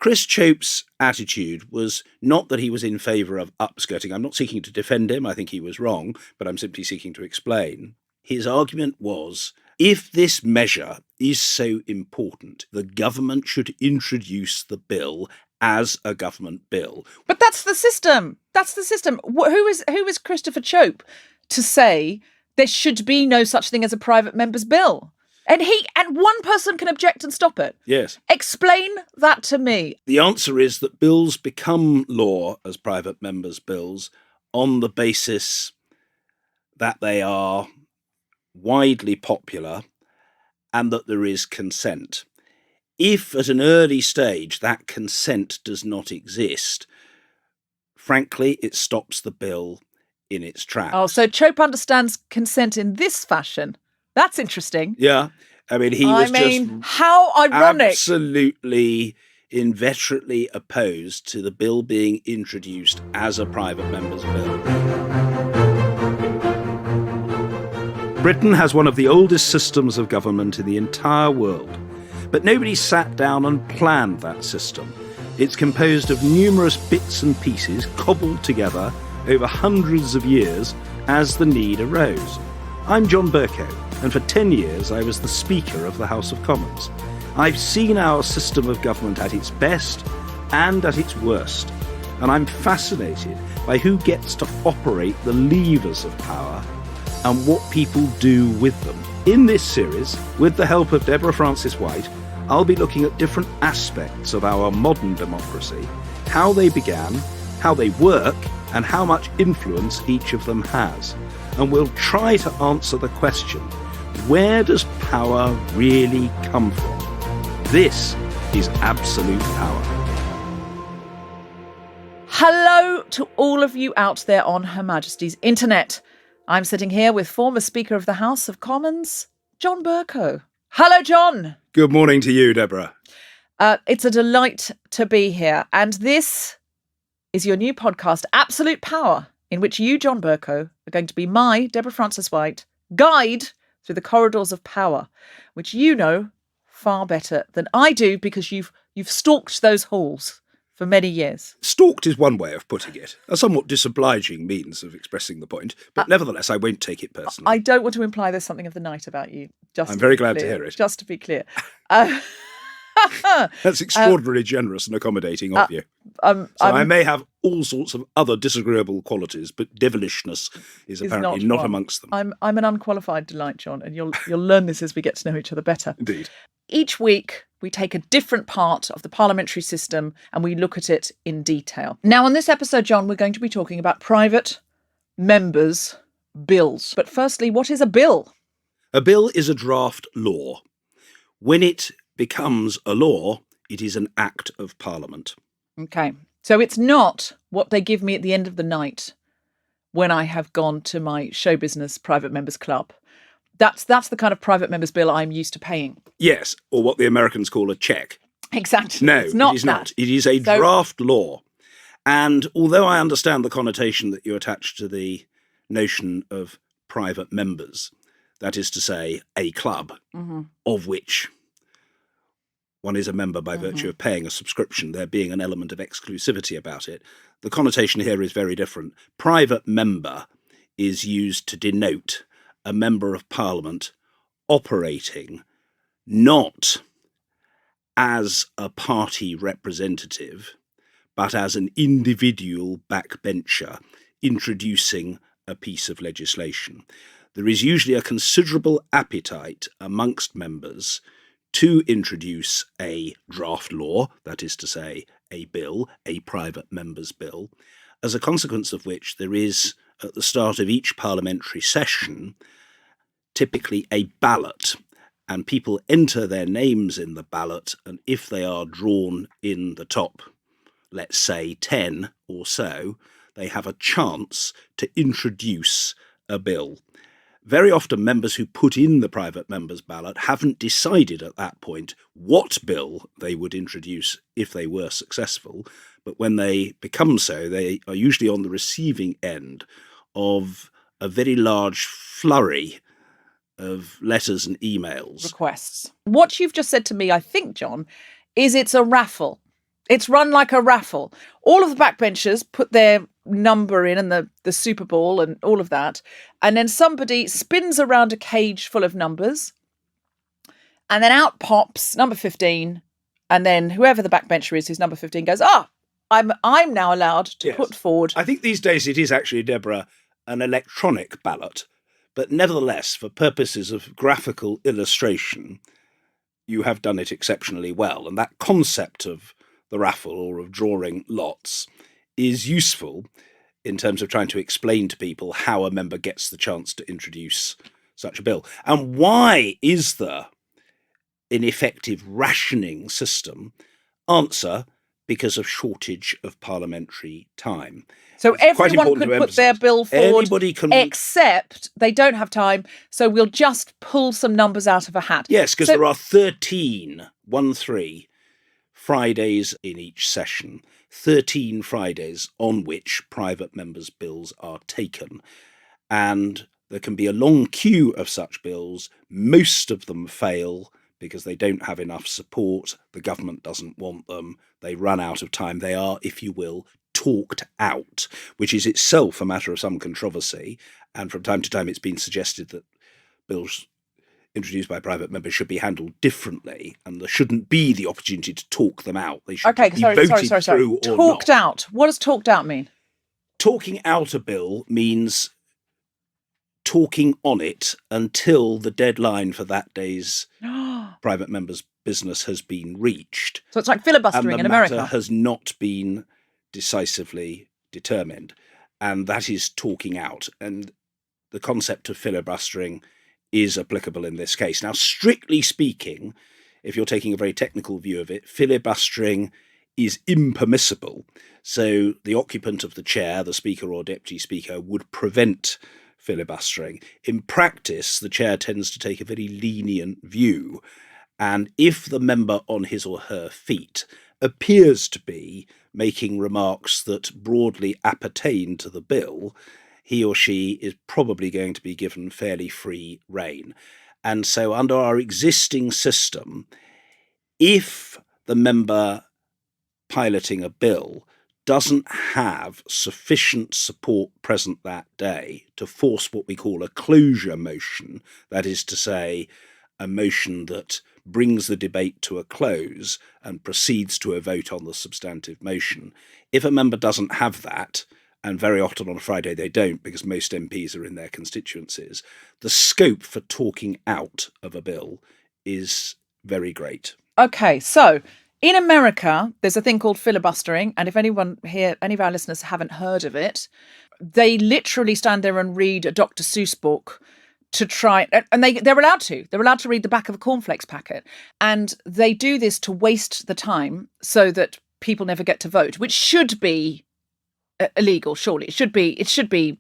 Chris Chope's attitude was not that he was in favour of upskirting. I'm not seeking to defend him. I think he was wrong, but I'm simply seeking to explain. His argument was, if this measure is so important, the government should introduce the bill as a government bill. But that's the system. That's the system. Who is Christopher Chope to say there should be no such thing as a private member's bill? And one person can object and stop it. Yes. Explain that to me. The answer is that bills become law as private members' bills on the basis that they are widely popular and that there is consent. If at an early stage that consent does not exist, frankly, it stops the bill in its tracks. Oh, so Chope understands consent in this fashion. That's interesting. Yeah. I mean, he was just how ironic. Absolutely inveterately opposed to the bill being introduced as a private member's bill. Britain has one of the oldest systems of government in the entire world, but nobody sat down and planned that system. It's composed of numerous bits and pieces cobbled together over hundreds of years as the need arose. I'm John Bercow, and for 10 years I was the Speaker of the House of Commons. I've seen our system of government at its best and at its worst, and I'm fascinated by who gets to operate the levers of power and what people do with them. In this series, with the help of Deborah Frances-White, I'll be looking at different aspects of our modern democracy, how they began, how they work, and how much influence each of them has. And we'll try to answer the question, where does power really come from? This is Absolute Power. Hello to all of you out there on Her Majesty's Internet. I'm sitting here with former Speaker of the House of Commons, John Bercow. Hello, John. Good morning to you, Deborah. It's a delight to be here. And this is your new podcast, Absolute Power, in which you, John Bercow, are going to be my, Deborah Frances-White, guide through the corridors of power, which you know far better than I do because you've stalked those halls for many years. Stalked is one way of putting it, a somewhat disobliging means of expressing the point, but nevertheless, I won't take it personally. I don't want to imply there's something of the night about you. I'm very glad to hear it. Just to be clear. That's extraordinarily generous and accommodating of you. I may have all sorts of other disagreeable qualities, but devilishness is apparently not amongst them. I'm an unqualified delight, John, and you'll learn this as we get to know each other better. Indeed. Each week, we take a different part of the parliamentary system and we look at it in detail. Now, on this episode, John, we're going to be talking about private members' bills. But firstly, what is a bill? A bill is a draft law. When it becomes a law, it is an act of Parliament. Okay. So it's not what they give me at the end of the night when I have gone to my show business private members club. That's the kind of private member's bill I'm used to paying. Yes, or what the Americans call a check. Exactly. No, it's not it is not. It is a draft law. And although I understand the connotation that you attach to the notion of private members, that is to say, a club, of which one is a member by virtue of paying a subscription, there being an element of exclusivity about it, the connotation here is very different. Private member is used to denote a member of Parliament operating not as a party representative, but as an individual backbencher introducing a piece of legislation. There is usually a considerable appetite amongst members to introduce a draft law, that is to say, a bill, a private member's bill, as a consequence of which there is, at the start of each parliamentary session, typically a ballot, and people enter their names in the ballot, and if they are drawn in the top, let's say 10 or so, they have a chance to introduce a bill. Very often members who put in the private member's ballot haven't decided at that point what bill they would introduce if they were successful, but when they become so, they are usually on the receiving end of a very large flurry of letters and emails. Requests. What you've just said to me, I think, John, is it's a raffle. It's run like a raffle. All of the backbenchers put their number in and the Super Bowl and all of that. And then somebody spins around a cage full of numbers. And then out pops number 15. And then whoever the backbencher is who's number 15 goes, I'm now allowed to put forward. I think these days it is actually, Deborah, an electronic ballot. But nevertheless, for purposes of graphical illustration, you have done it exceptionally well. And that concept of the raffle or of drawing lots is useful in terms of trying to explain to people how a member gets the chance to introduce such a bill. And why is there an effective rationing system? Answer: because of shortage of parliamentary time. So everyone could put their bill forward, anybody can, except they don't have time, so we'll just pull some numbers out of a hat. Yes, because there are 13 Fridays in each session, 13 Fridays on which private members' bills are taken. And there can be a long queue of such bills. Most of them fail because they don't have enough support. The government doesn't want them. They run out of time. They are, if you will, talked out, which is itself a matter of some controversy. And from time to time, it's been suggested that bills introduced by private members should be handled differently, and there shouldn't be the opportunity to talk them out. They should be voted through or talked not. Out. What does talked out mean? Talking out a bill means talking on it until the deadline for that day's private members' business has been reached. So it's like filibustering in America. And the matter has not been decisively determined. And that is talking out. And the concept of filibustering is applicable in this case. Now, strictly speaking, if you're taking a very technical view of it, filibustering is impermissible. So the occupant of the chair, the Speaker or Deputy Speaker, would prevent filibustering. In practice, the chair tends to take a very lenient view. And if the member on his or her feet appears to be making remarks that broadly appertain to the bill, he or she is probably going to be given fairly free rein. And so under our existing system, if the member piloting a bill doesn't have sufficient support present that day to force what we call a closure motion, that is to say, a motion that brings the debate to a close and proceeds to a vote on the substantive motion, if a member doesn't have that, and very often on a Friday they don't because most MPs are in their constituencies, the scope for talking out of a bill is very great. Okay, so in America, there's a thing called filibustering, and if anyone here, any of our listeners haven't heard of it, they literally stand there and read a Dr. Seuss book to try, and they're allowed to. They're allowed to read the back of a cornflakes packet, and they do this to waste the time so that people never get to vote, which should be illegal. Surely it should be.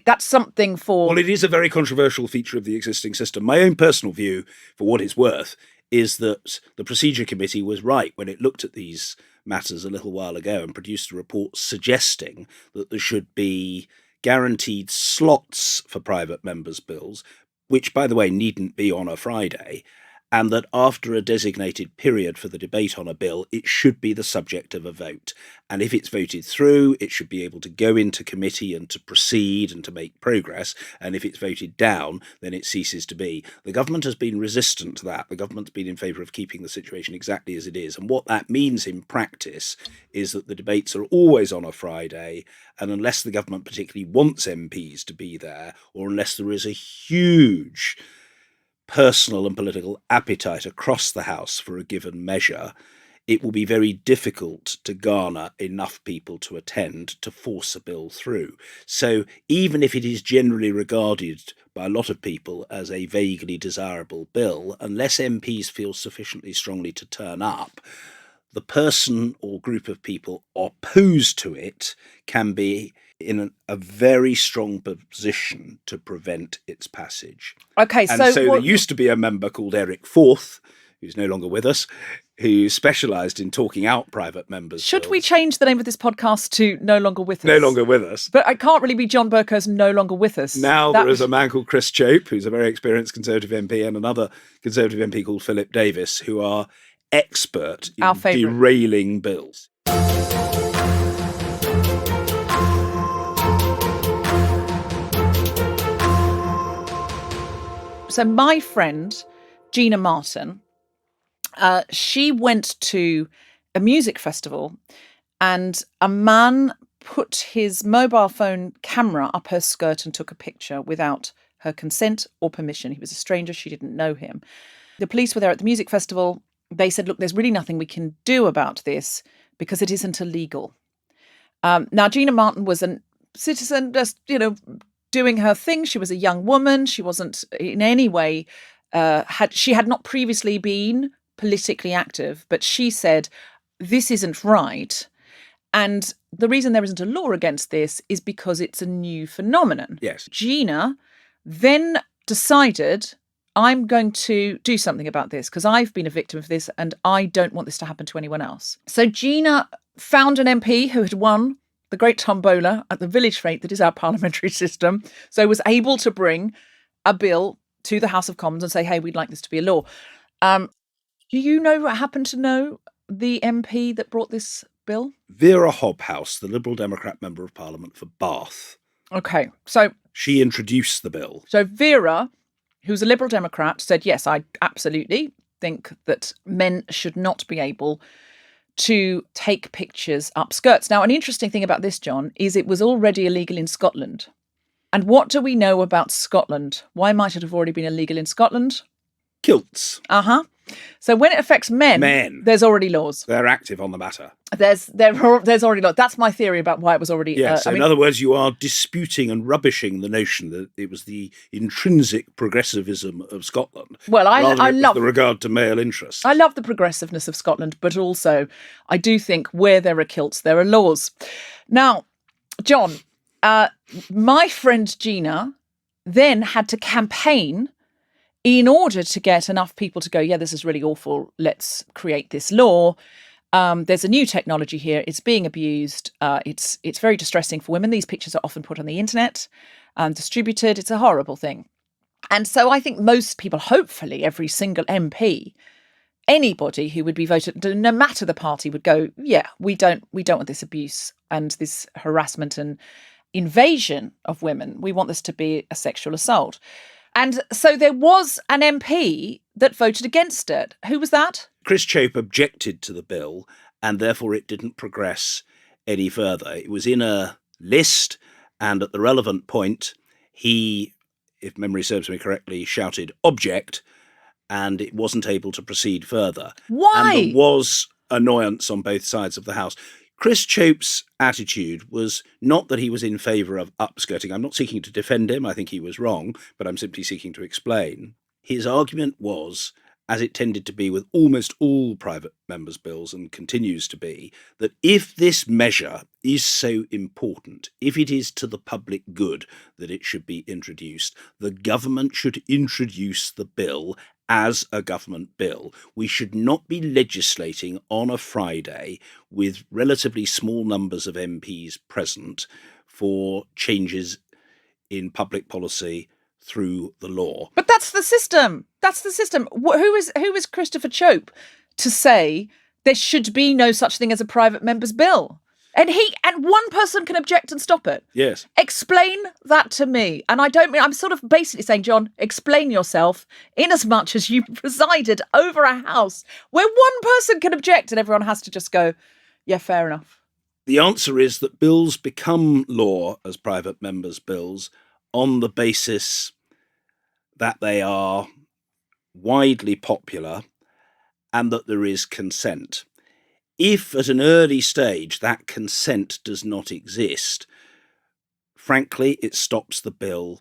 That's something for. Well, it is a very controversial feature of the existing system. My own personal view, for what it's worth, is that the Procedure Committee was right when it looked at these matters a little while ago and produced a report suggesting that there should be guaranteed slots for private members' bills, which, by the way, needn't be on a Friday, and that after a designated period for the debate on a bill, it should be the subject of a vote. And if it's voted through, it should be able to go into committee and to proceed and to make progress. And if it's voted down, then it ceases to be. The government has been resistant to that. The government's been in favour of keeping the situation exactly as it is. And what that means in practice is that the debates are always on a Friday, and unless the government particularly wants MPs to be there, or unless there is a huge personal and political appetite across the House for a given measure, it will be very difficult to garner enough people to attend to force a bill through. So even if it is generally regarded by a lot of people as a vaguely desirable bill, unless MPs feel sufficiently strongly to turn up, the person or group of people opposed to it can be in a very strong position to prevent its passage. Okay, so there used to be a member called Eric Forth, who's no longer with us, who specialised in talking out private members' Should bills. we change the name of this podcast to No Longer With Us? No Longer With Us. But I can't really be John Berco's No Longer With Us. Now there is a man called Chris Chope, who's a very experienced Conservative MP, and another Conservative MP called Philip Davis, who are expert in Our favourite. derailing bills. So my friend, Gina Martin, she went to a music festival and a man put his mobile phone camera up her skirt and took a picture without her consent or permission. He was a stranger. She didn't know him. The police were there at the music festival. They said, look, there's really nothing we can do about this because it isn't illegal. Now, Gina Martin was a citizen, just, doing her thing. She was a young woman. She wasn't in any way, she had not previously been politically active, but she said, this isn't right. And the reason there isn't a law against this is because it's a new phenomenon. Yes. Gina then decided, I'm going to do something about this because I've been a victim of this and I don't want this to happen to anyone else. So Gina found an MP who had won the great tombola at the village fete that is our parliamentary system, so was able to bring a bill to the House of Commons and say, hey, we'd like this to be a law. Do you happen to know the MP that brought this bill? Vera Hobhouse, the Liberal Democrat Member of Parliament for Bath. Okay, so she introduced the bill. So Vera, who's a Liberal Democrat, said, yes, I absolutely think that men should not be able to take pictures up skirts. Now, an interesting thing about this, John, is it was already illegal in Scotland. And what do we know about Scotland? Why might it have already been illegal in Scotland? Kilts. So when it affects men, there's already laws. They're active on the matter. There's already laws. That's my theory about why it was already... Yes, in other words, you are disputing and rubbishing the notion that it was the intrinsic progressivism of Scotland. Well, I love the regard to male interests. I love the progressiveness of Scotland, but also I do think where there are kilts, there are laws. Now, John, my friend Gina then had to campaign in order to get enough people to go, yeah, this is really awful, let's create this law. There's a new technology here. It's being abused. It's very distressing for women. These pictures are often put on the internet and distributed. It's a horrible thing. And so I think most people, hopefully every single MP, anybody who would be voted, no matter the party, would go, yeah, we don't want this abuse and this harassment and invasion of women. We want this to be a sexual assault. And so there was an MP that voted against it. Who was that? Chris Chope objected to the bill and therefore it didn't progress any further. It was in a list and at the relevant point, he, if memory serves me correctly, shouted object and it wasn't able to proceed further. Why? And there was annoyance on both sides of the House. Chris Chope's attitude was not that he was in favour of upskirting. I'm not seeking to defend him. I think he was wrong, but I'm simply seeking to explain. His argument was, as it tended to be with almost all private members' bills and continues to be, that if this measure is so important, if it is to the public good that it should be introduced, the government should introduce the bill as a government bill. We should not be legislating on a Friday with relatively small numbers of MPs present for changes in public policy through the law. But that's the system. That's the system. Who is Christopher Chope to say there should be no such thing as a private member's bill? And one person can object and stop it. Yes. Explain that to me. And I don't mean, I'm sort of basically saying, John, explain yourself in as much as you presided over a house where one person can object and everyone has to just go, yeah, fair enough. The answer is that bills become law as private members' bills on the basis that they are widely popular and that there is consent. If at an early stage that consent does not exist, frankly, it stops the bill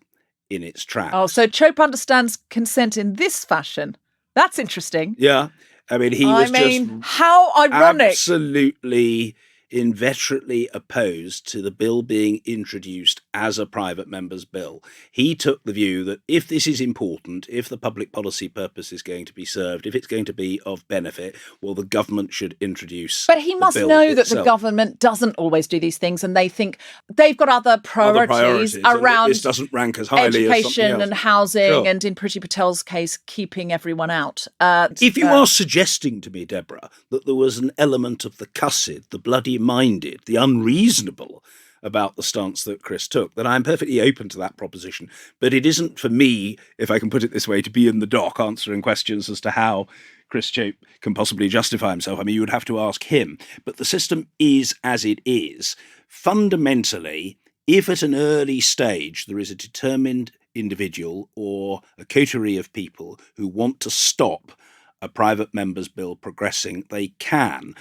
in its tracks. Oh, so Chope understands consent in this fashion. That's interesting. Yeah. I mean, he was just how ironic. Absolutely inveterately opposed to the bill being introduced as a private member's bill. He took the view that if this is important, if the public policy purpose is going to be served, if it's going to be of benefit, well, the government should introduce. But he must know that the government doesn't always do these things, and they think they've got other priorities around this doesn't rank as highly education as and housing, and in Priti Patel's case, keeping everyone out. If you are suggesting to me, Deborah, that there was an element of the cussed, the bloody-minded, the unreasonable about the stance that Chris took, then I'm perfectly open to that proposition. But it isn't for me, if I can put it this way, to be in the dock answering questions as to how Chris Chope can possibly justify himself. I mean, you would have to ask him. But the system is as it is. Fundamentally, if at an early stage there is a determined individual or a coterie of people who want to stop a private member's bill progressing, they can.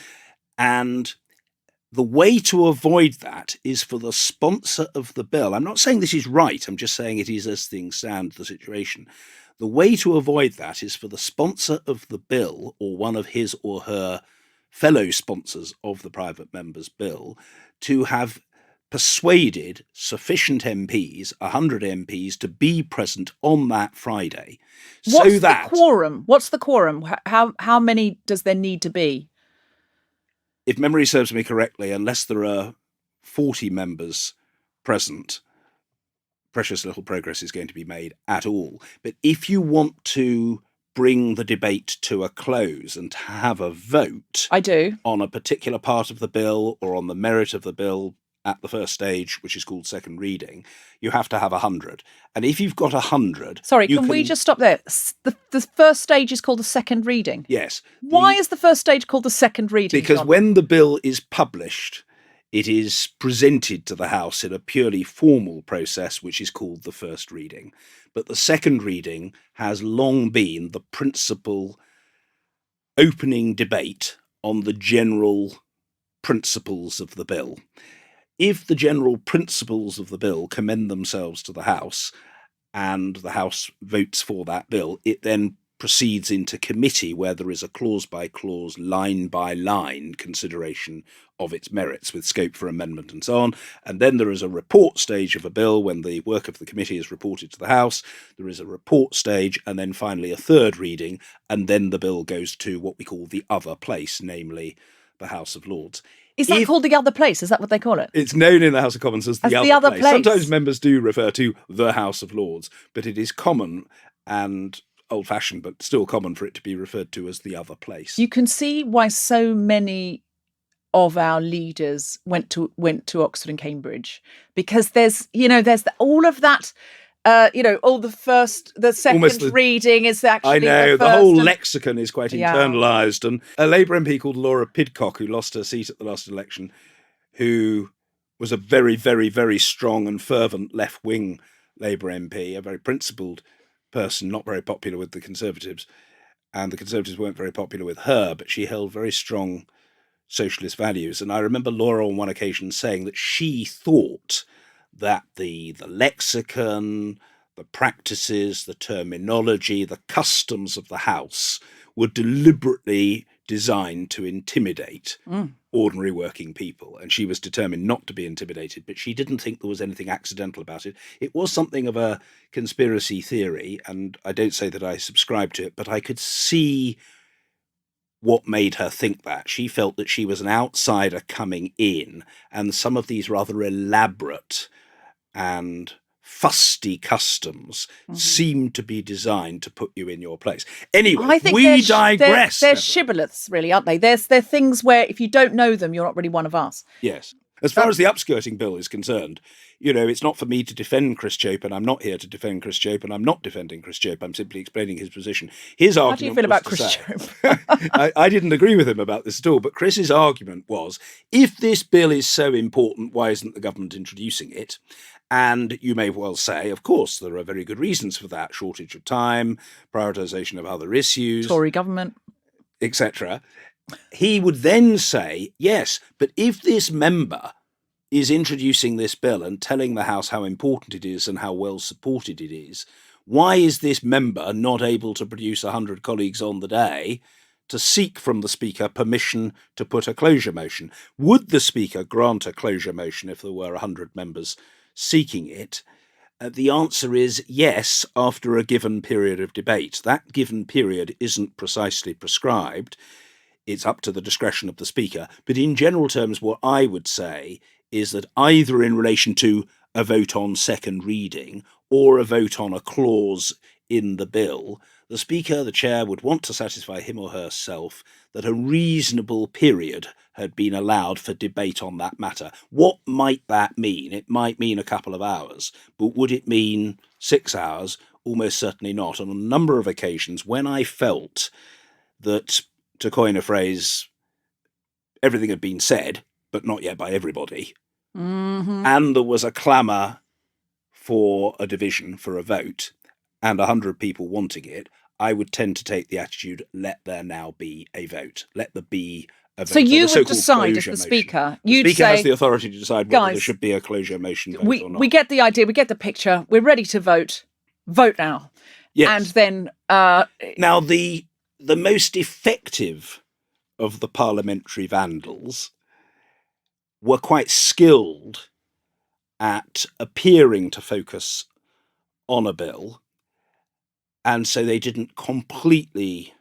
And the way to avoid that is for the sponsor of the bill. I'm not saying this is right. I'm just saying it is as things stand, the situation. The way to avoid that is for the sponsor of the bill or one of his or her fellow sponsors of the private member's bill to have persuaded sufficient MPs, 100 MPs, to be present on that Friday. What's the quorum? What's the quorum? How many does there need to be? If memory serves me correctly, unless there are 40 members present, precious little progress is going to be made at all. But if you want to bring the debate to a close and have a vote on a particular part of the bill or on the merit of the bill at the first stage, which is called second reading, you have to have 100. And if you've got 100... Sorry, can we just stop there? The first stage is called the second reading? Yes. Why is the first stage called the second reading, Because John? when the bill is published, it is presented to the House in a purely formal process, which is called the first reading. But the second reading has long been the principal opening debate on the general principles of the bill. If the general principles of the bill commend themselves to the House and the House votes for that bill, it then proceeds into committee where there is a clause-by-clause, line-by-line consideration of its merits with scope for amendment and so on. And then there is a report stage of a bill when the work of the committee is reported to the House. There is a report stage and then finally a third reading, and then the bill goes to what we call the other place, namely the House of Lords. Is that called the other place? Is that what they call it? It's known in the House of Commons as the other place. Sometimes members do refer to the House of Lords, but it is common and old-fashioned, but still common for it to be referred to as the other place. You can see why so many of our leaders went to Oxford and Cambridge, because there's all of that. The second reading is actually. I know the whole lexicon is quite internalised, and a Labour MP called Laura Pidcock, who lost her seat at the last election, who was a very, very, very strong and fervent left-wing Labour MP, a very principled person, not very popular with the Conservatives, and the Conservatives weren't very popular with her, but she held very strong socialist values. And I remember Laura on one occasion saying that she thought that the lexicon, the practices, the terminology, the customs of the House were deliberately designed to intimidate ordinary working people. And she was determined not to be intimidated, but she didn't think there was anything accidental about it. It was something of a conspiracy theory, and I don't say that I subscribe to it, but I could see what made her think that. She felt that she was an outsider coming in, and some of these rather elaborate and fusty customs seem to be designed to put you in your place. Anyway, I think we digress. They're shibboleths, really, aren't they? They're things where if you don't know them, you're not really one of us. Yes. As far as the upskirting bill is concerned, it's not for me to defend Chris Chope, and I'm not here to defend Chris Chope, and I'm not defending Chris Chope. I'm simply explaining his position. His argument. How do you feel about Chris Chope? I didn't agree with him about this at all, but Chris's argument was, if this bill is so important, why isn't the government introducing it? And you may well say, of course, there are very good reasons for that. Shortage of time, prioritisation of other issues. Tory government. Etc. He would then say, yes, but if this member is introducing this bill and telling the House how important it is and how well supported it is, why is this member not able to produce 100 colleagues on the day to seek from the Speaker permission to put a closure motion. Would the Speaker grant a closure motion if there were 100 members seeking it? The answer is yes, after a given period of debate. That given period isn't precisely prescribed. It's up to the discretion of the Speaker. But in general terms, what I would say is that either in relation to a vote on second reading or a vote on a clause in the bill, the Speaker, the Chair, would want to satisfy him or herself that a reasonable period had been allowed for debate on that matter. What might that mean? It might mean a couple of hours, but would it mean 6 hours? Almost certainly not. On a number of occasions, when I felt that, to coin a phrase, everything had been said, but not yet by everybody, and there was a clamour for a division, for a vote, and 100 people wanting it, I would tend to take the attitude, let there now be a vote. Let there be a vote. So you would decide as the Speaker. The Speaker has the authority to decide whether there should be a closure motion vote or not. We get the idea, we get the picture, we're ready to vote. Vote now. Yes. And then... Now, the most effective of the parliamentary vandals were quite skilled at appearing to focus on a bill, and so they didn't completely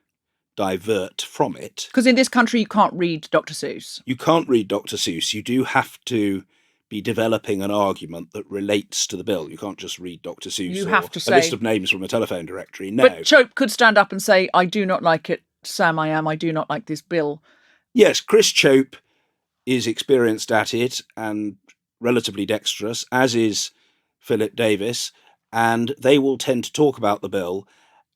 divert from it. Because in this country you can't read Dr. Seuss. You can't read Dr. Seuss. You do have to be developing an argument that relates to the bill. You can't just read Dr. Seuss You or have to say, a list of names from a telephone directory. No. But Chope could stand up and say, I do not like it, Sam I am, I do not like this bill. Yes, Chris Chope is experienced at it and relatively dexterous, as is Philip Davis, and they will tend to talk about the bill,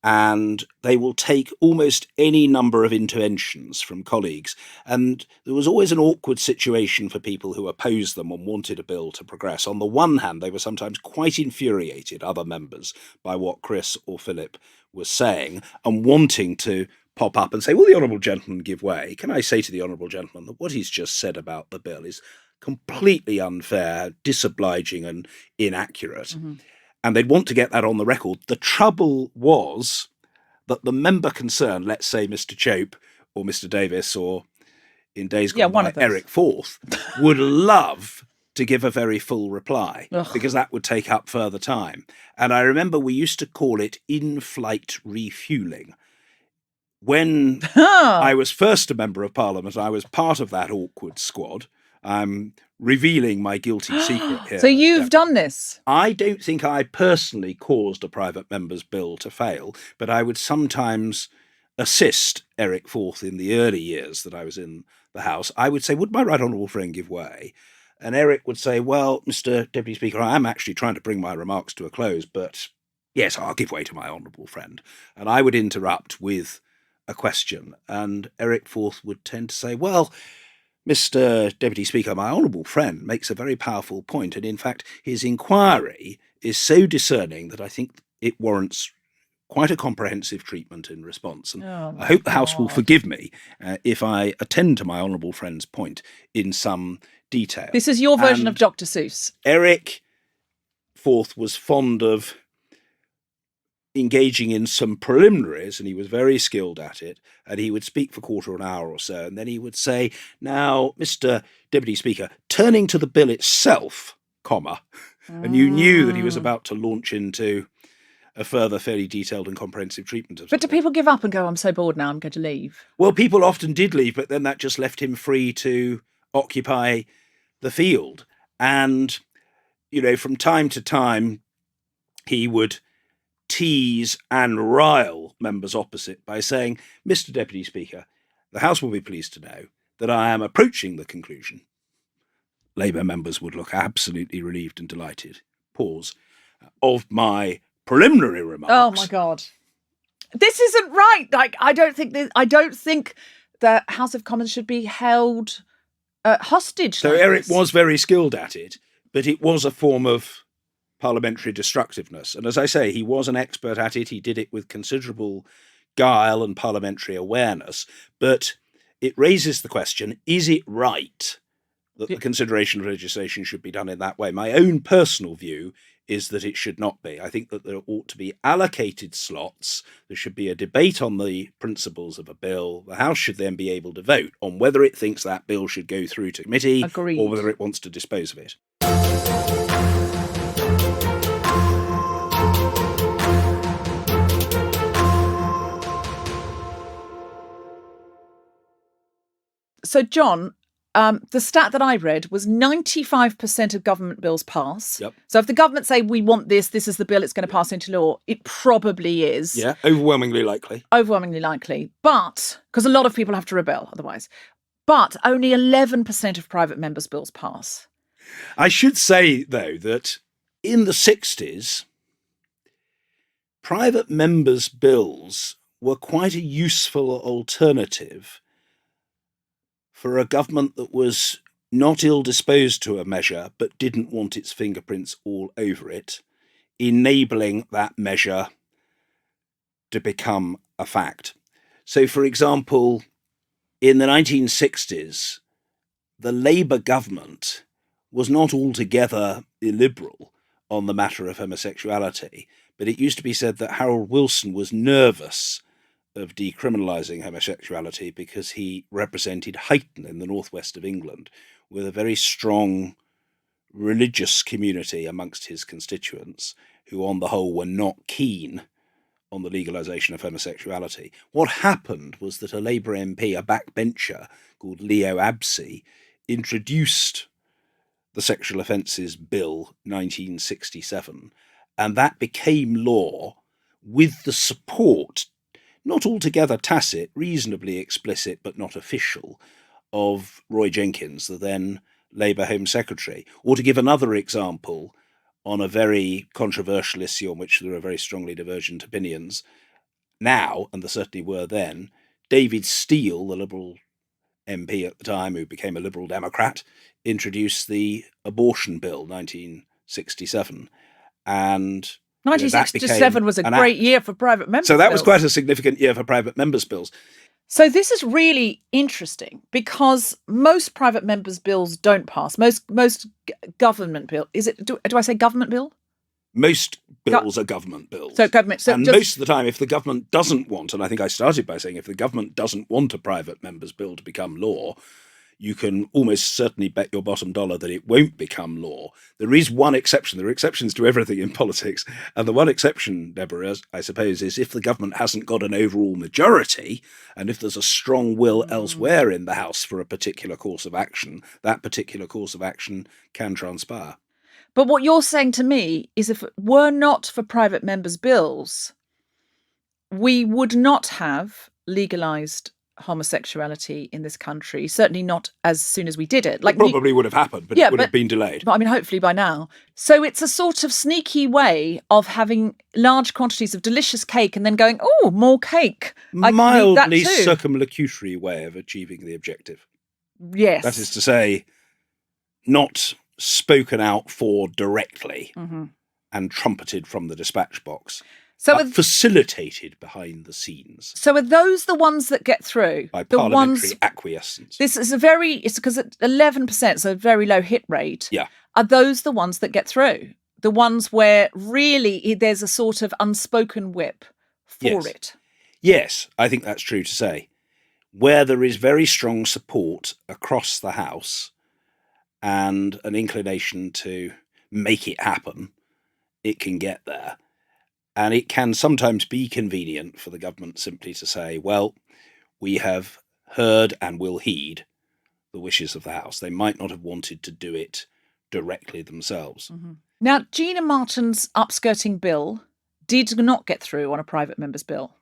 and they will take almost any number of interventions from colleagues. And there was always an awkward situation for people who opposed them and wanted a bill to progress. On the one hand, they were sometimes quite infuriated, other members, by what Chris or Philip was saying, and wanting to pop up and say, will the honourable gentleman give way? Can I say to the honourable gentleman that what he's just said about the bill is completely unfair, disobliging and inaccurate? Mm-hmm. And they'd want to get that on the record. The trouble was that the member concerned, let's say Mr. Chope or Mr. Davis or, in days gone by, Eric Forth, would love to give a very full reply because that would take up further time. And I remember we used to call it in-flight refueling. When I was first a member of Parliament, I was part of that awkward squad. I'm revealing my guilty secret here. So you've done this? I don't think I personally caused a private member's bill to fail, but I would sometimes assist Eric Forth in the early years that I was in the House. I would say, would my right honourable friend give way? And Eric would say, well, Mr. Deputy Speaker, I am actually trying to bring my remarks to a close, but yes, I'll give way to my honourable friend. And I would interrupt with a question, and Eric Forth would tend to say, well, Mr. Deputy Speaker, my honourable friend makes a very powerful point, and in fact his inquiry is so discerning that I think it warrants quite a comprehensive treatment in response. And I hope the House will forgive me if I attend to my honourable friend's point in some detail. This is your version of Dr. Seuss. Eric Forth was fond of engaging in some preliminaries, and he was very skilled at it, and he would speak for a quarter of an hour or so, and then he would say, now, Mr. Deputy Speaker, turning to the bill itself, comma, and you knew that he was about to launch into a further fairly detailed and comprehensive treatment of something. But do people give up and go, I'm so bored now, I'm going to leave? Well, people often did leave, but then that just left him free to occupy the field. And, you know, from time to time, he would tease and rile members opposite by saying, Mr. Deputy Speaker, the House will be pleased to know that I am approaching the conclusion. Labour members would look absolutely relieved and delighted. Pause. Of my preliminary remarks. Oh my God. This isn't right. Like, I don't think the House of Commons should be held hostage. So like Eric this. was very skilled at it, but it was a form of parliamentary destructiveness. And as I say, he was an expert at it. He did it with considerable guile and parliamentary awareness. But it raises the question, is it right that the consideration of legislation should be done in that way? My own personal view is that it should not be. I think that there ought to be allocated slots. There should be a debate on the principles of a bill. The House should then be able to vote on whether it thinks that bill should go through to committee Agreed. or whether it wants to dispose of it. So, John, the stat that I read was 95% of government bills pass. Yep. So if the government say, we want this is the bill, it's going to pass into law, it probably is. Yeah, overwhelmingly likely. Overwhelmingly likely. But, because a lot of people have to rebel otherwise, but only 11% of private members' bills pass. I should say, though, that in the 60s, private members' bills were quite a useful alternative for a government that was not ill-disposed to a measure but didn't want its fingerprints all over it, enabling that measure to become a fact. So, for example, in the 1960s, the Labour government was not altogether illiberal on the matter of homosexuality, but it used to be said that Harold Wilson was nervous of decriminalising homosexuality because he represented Huyton in the northwest of England with a very strong religious community amongst his constituents who on the whole were not keen on the legalisation of homosexuality. What happened was that a Labour MP, a backbencher called Leo Absey, introduced the Sexual Offences Bill 1967, and that became law with the support, not altogether tacit, reasonably explicit, but not official, of Roy Jenkins, the then Labour Home Secretary. Or to give another example on a very controversial issue on which there are very strongly divergent opinions now, and there certainly were then, David Steele, the Liberal MP at the time, who became a Liberal Democrat, introduced the Abortion Bill 1967. And 1967 was a great year for private members' bills. So that was quite a significant year for private members' bills. So this is really interesting because most private members' bills don't pass. Most government bill, is it? Do I say government bill? Most bills are government bills. So government. So and most of the time, if the government doesn't want, and I think I started by saying if the government doesn't want a private members' bill to become law, you can almost certainly bet your bottom dollar that it won't become law. There is one exception. There are exceptions to everything in politics. And the one exception, Deborah, I suppose, is if the government hasn't got an overall majority, and if there's a strong will elsewhere in the House for a particular course of action, that particular course of action can transpire. But what you're saying to me is if it were not for private members' bills, we would not have legalised homosexuality in this country, certainly not as soon as we did it. It probably would have happened, but it would have been delayed. But I mean, hopefully by now. So it's a sort of sneaky way of having large quantities of delicious cake and then going, oh, more cake. Mildly circumlocutory way of achieving the objective. Yes. That is to say, not spoken out for directly and trumpeted from the dispatch box. So facilitated behind the scenes. So are those the ones that get through? By parliamentary acquiescence. This is it's because at 11%, so a very low hit rate. Yeah. Are those the ones that get through? The ones where really there's a sort of unspoken whip for it? Yes, I think that's true to say. Where there is very strong support across the House and an inclination to make it happen, it can get there. And it can sometimes be convenient for the government simply to say, well, we have heard and will heed the wishes of the House. They might not have wanted to do it directly themselves. Now, Gina Martin's upskirting bill did not get through on a private member's bill.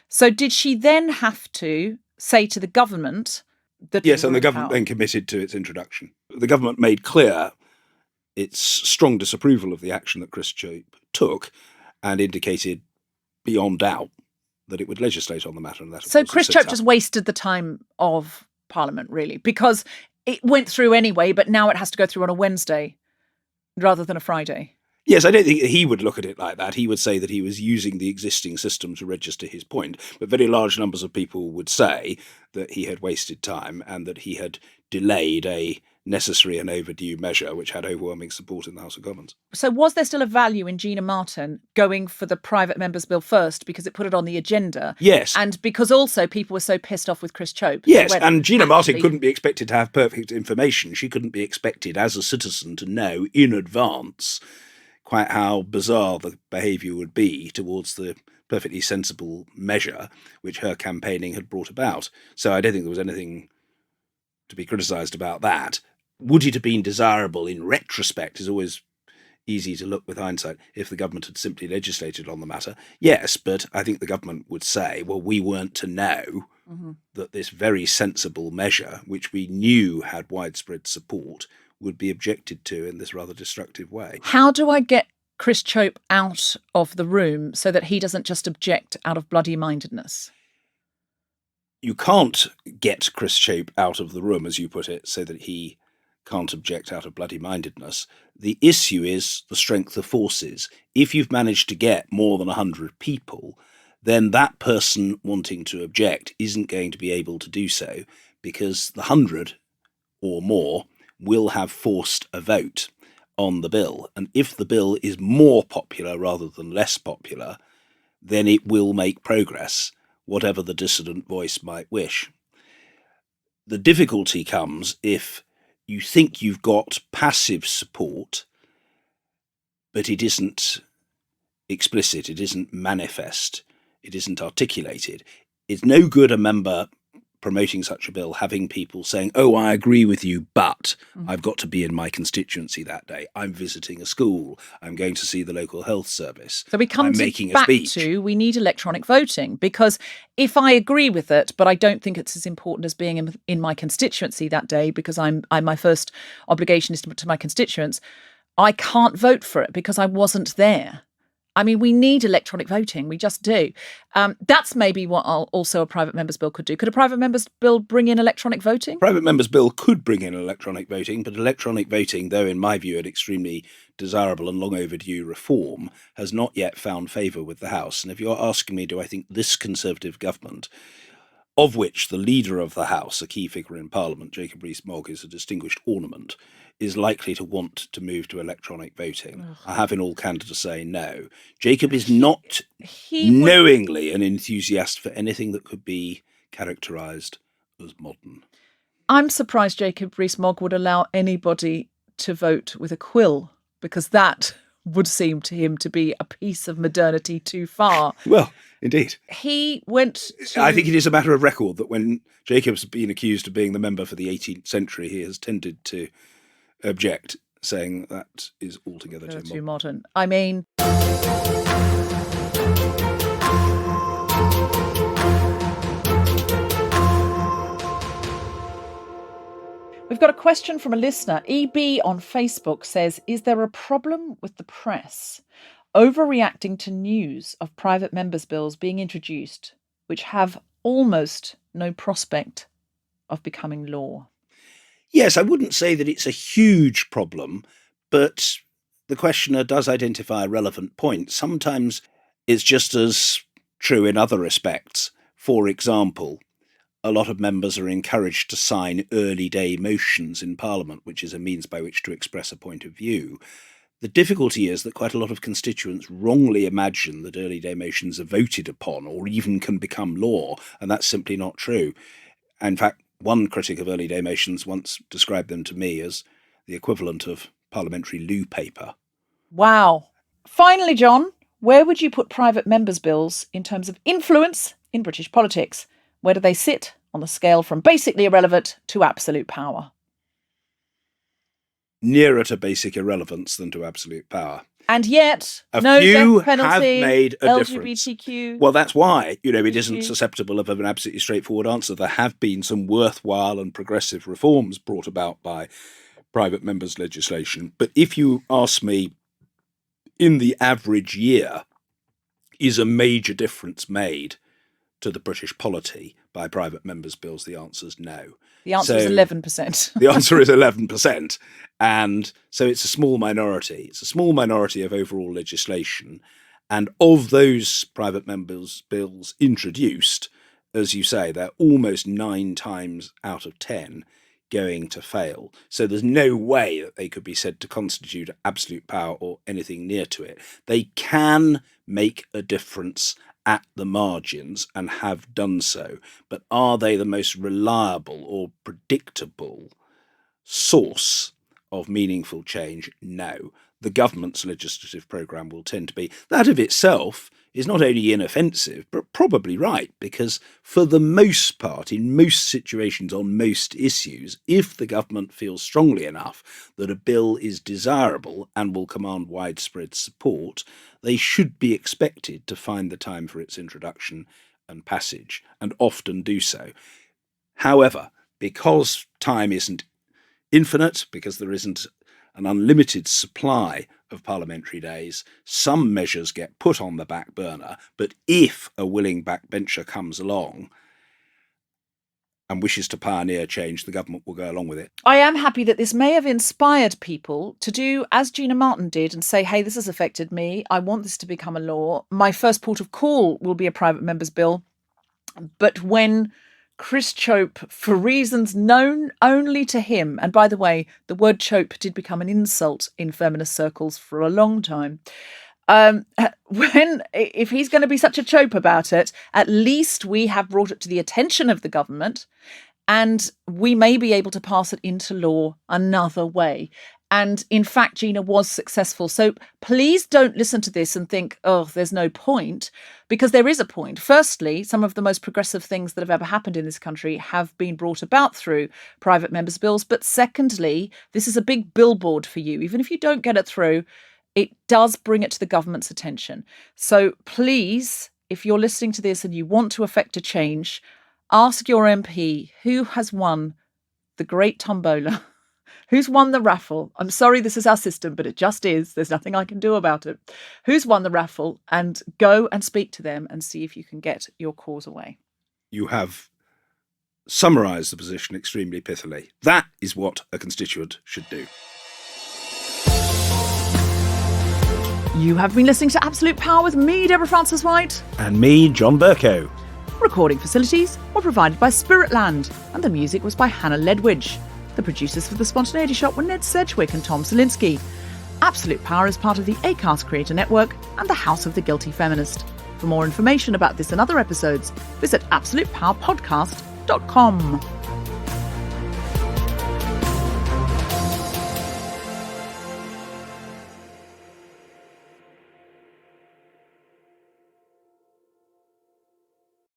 So did she then have to say to the government that... Yes, and the government then committed to its introduction. The government made clear its strong disapproval of the action that Chris Chope took, and indicated beyond doubt that it would legislate on the matter. And that, so Chris Chope just wasted the time of Parliament, really, because it went through anyway, but now it has to go through on a Wednesday rather than a Friday. Yes, I don't think he would look at it like that. He would say that he was using the existing system to register his point, but very large numbers of people would say that he had wasted time and that he had delayed a necessary and overdue measure which had overwhelming support in the House of Commons. So was there still a value in Gina Martin going for the private members bill first because it put it on the agenda? Yes. And because also people were so pissed off with Chris Chope. Yes, and Gina Martin couldn't be expected to have perfect information. She couldn't be expected as a citizen to know in advance quite how bizarre the behaviour would be towards the perfectly sensible measure which her campaigning had brought about. So I don't think there was anything to be criticised about that. Would it have been desirable in retrospect? Is always easy to look with hindsight. If the government had simply legislated on the matter, yes, but I think the government would say, well, we weren't to know that this very sensible measure, which we knew had widespread support, would be objected to in this rather destructive way. How do I get Chris Chope out of the room so that he doesn't just object out of bloody-mindedness? You can't get Chris Chope out of the room, as you put it, so that he can't object out of bloody-mindedness. The issue is the strength of forces. If you've managed to get more than 100 people, then that person wanting to object isn't going to be able to do so because the 100 or more will have forced a vote on the bill. And if the bill is more popular rather than less popular, then it will make progress, whatever the dissident voice might wish. The difficulty comes if you think you've got passive support, but it isn't explicit, it isn't manifest, it isn't articulated. It's no good a member promoting such a bill having people saying, oh, I agree with you, but I've got to be in my constituency that day. I'm visiting a school. I'm going to see the local health service. So we come back to we need electronic voting, because if I agree with it, but I don't think it's as important as being in my constituency that day, because my first obligation is to my constituents, I can't vote for it because I wasn't there. I mean, we need electronic voting. We just do. That's maybe what also a private member's bill could do. Could a private member's bill bring in electronic voting? Private member's bill could bring in electronic voting, but electronic voting, though in my view an extremely desirable and long overdue reform, has not yet found favour with the House. And if you're asking me, do I think this Conservative government, of which the leader of the House, a key figure in Parliament, Jacob Rees-Mogg, is a distinguished ornament, is likely to want to move to electronic voting? I have in all candour to say no. Jacob is not knowingly an enthusiast for anything that could be characterised as modern. I'm surprised Jacob Rees-Mogg would allow anybody to vote with a quill, because that would seem to him to be a piece of modernity too far. Well, indeed. He went to... I think it is a matter of record that when Jacob's been accused of being the member for the 18th century, he has tended to object, saying that is altogether too modern. I mean... We've got a question from a listener. EB on Facebook says, is there a problem with the press overreacting to news of private members' bills being introduced, which have almost no prospect of becoming law? Yes, I wouldn't say that it's a huge problem, but the questioner does identify a relevant point. Sometimes it's just as true in other respects. For example, a lot of members are encouraged to sign early day motions in Parliament, which is a means by which to express a point of view. The difficulty is that quite a lot of constituents wrongly imagine that early day motions are voted upon or even can become law, and that's simply not true. In fact, one critic of early day motions once described them to me as the equivalent of parliamentary loo paper. Wow. Finally, John, where would you put private members' bills in terms of influence in British politics? Where do they sit on the scale from basically irrelevant to absolute power? Nearer to basic irrelevance than to absolute power. And yet, no death penalty, have made a LGBTQ. Difference. Well, that's why, it isn't susceptible of an absolutely straightforward answer. There have been some worthwhile and progressive reforms brought about by private members' legislation. But if you ask me, in the average year, is a major difference made to the British polity by private members' bills? The answer is no. The answer is 11%. The answer is 11%. And so it's a small minority. It's a small minority of overall legislation. And of those private members' bills introduced, as you say, they're almost 9 times out of 10 going to fail. So there's no way that they could be said to constitute absolute power or anything near to it. They can make a difference at the margins and have done so, but are they the most reliable or predictable source of meaningful change? No. The government's legislative programme will tend to be. That of itself is not only inoffensive, but probably right, because for the most part, in most situations, on most issues, if the government feels strongly enough that a bill is desirable and will command widespread support, they should be expected to find the time for its introduction and passage, and often do so. However, because time isn't infinite, because there isn't an unlimited supply of parliamentary days, some measures get put on the back burner, but if a willing backbencher comes along and wishes to pioneer change, the government will go along with it. I am happy that this may have inspired people to do as Gina Martin did and say, hey, this has affected me. I want this to become a law. My first port of call will be a private member's bill. But when Chris Chope, for reasons known only to him, and by the way, the word chope did become an insult in feminist circles for a long time. If he's going to be such a chope about it, at least we have brought it to the attention of the government, and we may be able to pass it into law another way. And in fact, Gina was successful. So please don't listen to this and think, oh, there's no point, because there is a point. Firstly, some of the most progressive things that have ever happened in this country have been brought about through private members' bills. But secondly, this is a big billboard for you. Even if you don't get it through, it does bring it to the government's attention. So please, if you're listening to this and you want to effect a change, ask your MP who has won the great tombola. Who's won the raffle? I'm sorry, this is our system, but it just is. There's nothing I can do about it. Who's won the raffle? And go and speak to them and see if you can get your cause away. You have summarised the position extremely pithily. That is what a constituent should do. You have been listening to Absolute Power with me, Deborah Frances-White. And me, John Bercow. Recording facilities were provided by Spiritland, and the music was by Hannah Ledwidge. The producers for The Spontaneity Shop were Ned Sedgwick and Tom Zielinski. Absolute Power is part of the Acast Creator Network and the House of the Guilty Feminist. For more information about this and other episodes, visit absolutepowerpodcast.com.